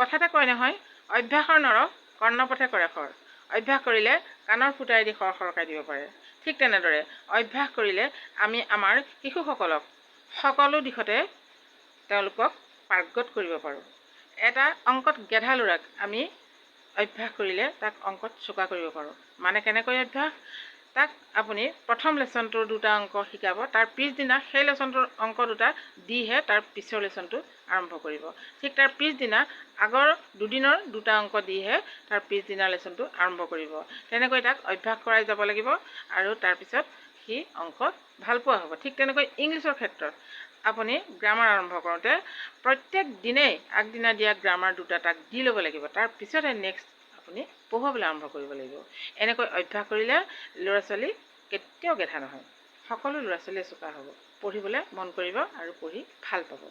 কথাতে কয় নহয়, অভ্যাসৰ নৰ কৰ্ণপথে কৰে খৰ। অভ্যাস কৰিলে কাণৰ ফুটাইদি খৰ খৰকাই দিব পাৰে। ঠিক তেনেদৰে অভ্যাস কৰিলে আমি আমাৰ শিশুসকলক সকলো দিশতে তেওঁলোকক পাৰ্গত কৰিব পাৰোঁ। এটা অংকত গেধা ল'ৰাক আমি অভ্যাস কৰিলে তাক অংকত চোকা কৰিব পাৰোঁ। মানে কেনেকৈ অভ্যাস? তাক আপুনি প্ৰথম লেচনটোৰ দুটা অংক শিকাব, তাৰ পিছদিনা সেই লেচনটোৰ অংক দুটা দিহে তাৰ পিছৰ লেচনটো আৰম্ভ কৰিব। ঠিক তাৰ পিছদিনা আগৰ দুদিনৰ দুটা অংক দিহে তাৰ পিছদিনাৰ লেচনটো আৰম্ভ কৰিব। তেনেকৈ তাক অভ্যাস কৰাই যাব লাগিব আৰু তাৰপিছত সি অংক ভাল পোৱা হ'ব। ঠিক তেনেকৈ ইংলিছৰ ক্ষেত্ৰত আপুনি গ্ৰামাৰ আৰম্ভ কৰোঁতে প্ৰত্যেক দিনেই আগদিনা দিয়া গ্ৰামাৰ দুটা তাক দি ল'ব লাগিব। তাৰ পিছতহে নেক্সট আপুনি পঢ়ুৱাবলৈ আৰম্ভ কৰিব লাগিব। এনেকৈ অভ্যাস কৰিলে ল'ৰা ছোৱালী কেতিয়াও গেধা নহয়। সকলো ল'ৰা ছোৱালীয়ে চোকা হ'ব, পঢ়িবলৈ মন কৰিব আৰু পঢ়ি ভাল পাব।